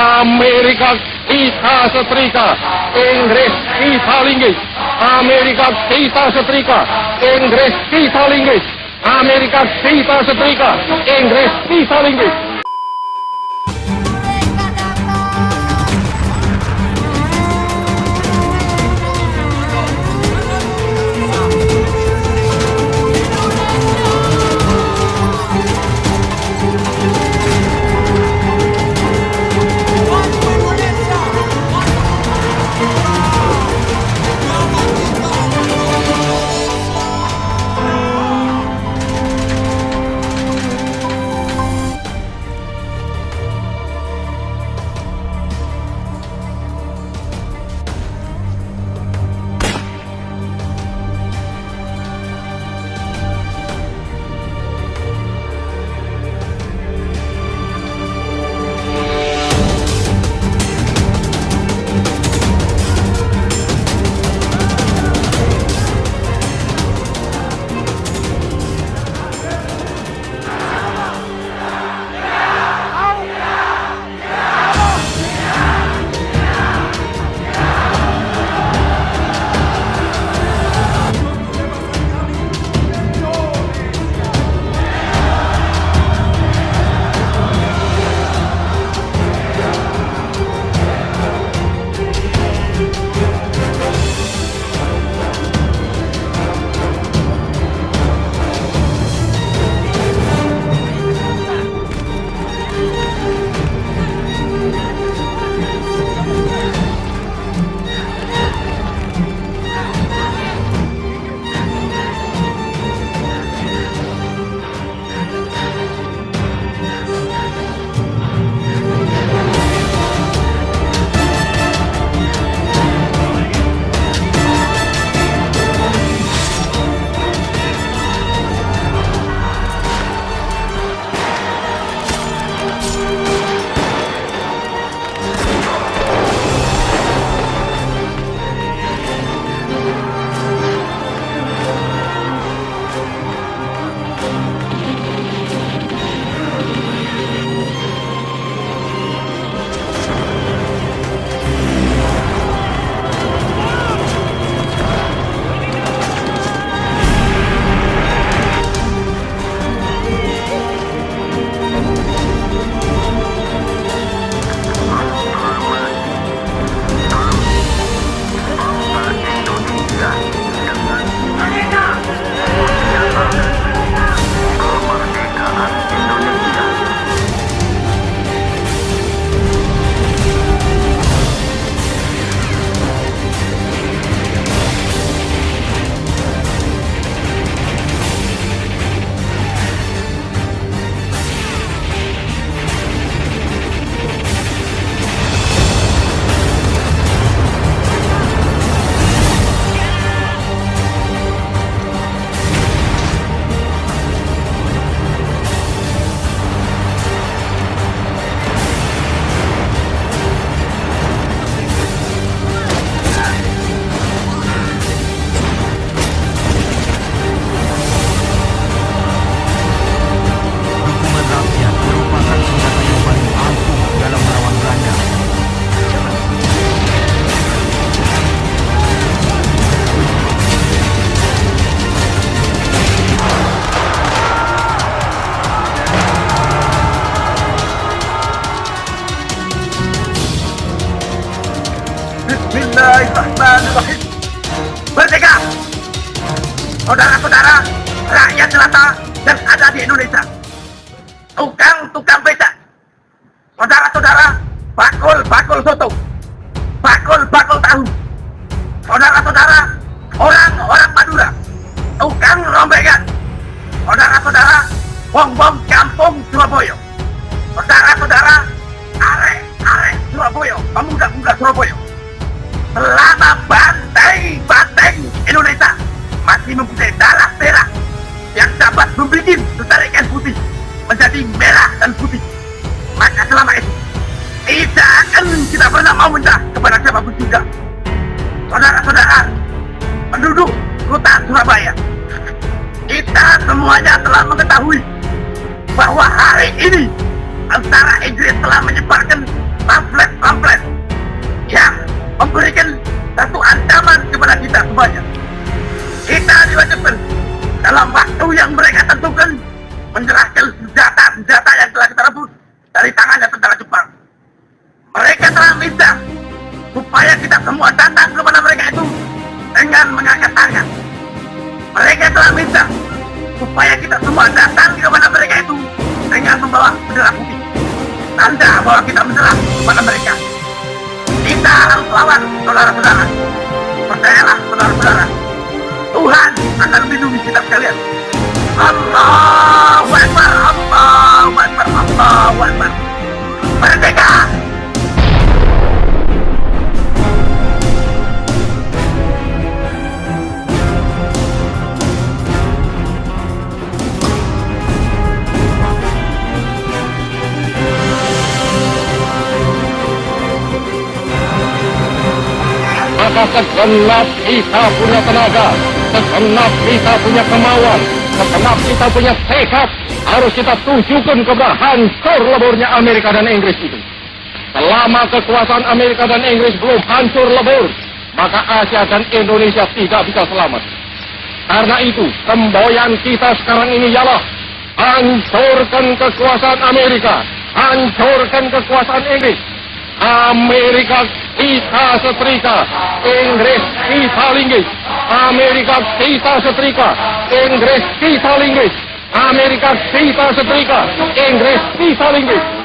Amerika kita setrika, Inggris kita linggis. Amerika kita setrika, Inggris kita linggis. Amerika kita setrika, Inggris kita linggis. Bismillahirrahmanirrahim. Merdeka! Saudara-saudara, rakyat jelata yang ada di Indonesia, tukang-tukang becak, saudara-saudara, bakul-bakul soto, bakul-bakul tahu, saudara-saudara, orang-orang Madura, tukang rombengan, saudara-saudara, bom-bom kampung Surabaya, saudara-saudara, arek-arek Surabaya, pemuda-pemuda Surabaya, selama banteng-banteng Indonesia masih mempunyai darah merah yang dapat membuat Lestari Putih menjadi merah dan putih, maka selama itu tidak akan kita pernah mau menyerah kepada siapapun juga. Saudara-saudara, penduduk kota Surabaya, kita semuanya telah mengetahui bahwa hari ini tentara Inggris telah menyebarkan pamflet tentara Jepang. Mereka telah minta supaya kita semua datang kepada mereka itu dengan mengangkat tangan. Mereka telah minta supaya kita semua datang kepada mereka itu dengan membawa bendera putih, tanda bahwa kita menyerah kepada mereka. Kita harus lawan, saudara-saudara. Percayalah, saudara-saudara, Tuhan akan melindungi kita sekalian. Allahu Akbar, Allahu Akbar, Allahu Akbar. Merdeka! Maka segenap kita punya tenaga, segenap kita punya kemauan, segenap kita punya tekad, harus kita tujukan kepada hancur leburnya Amerika dan Inggris itu. Selama kekuasaan Amerika dan Inggris belum hancur lebur, maka Asia dan Indonesia tidak bisa selamat. Karena itu, semboyan kita sekarang ini ialah hancurkan kekuasaan Amerika, hancurkan kekuasaan Inggris. Amerika kita setrika, Inggris kita linggis. Amerika kita setrika, Inggris kita linggis. Amerika kita setrika, Inggris kita linggis.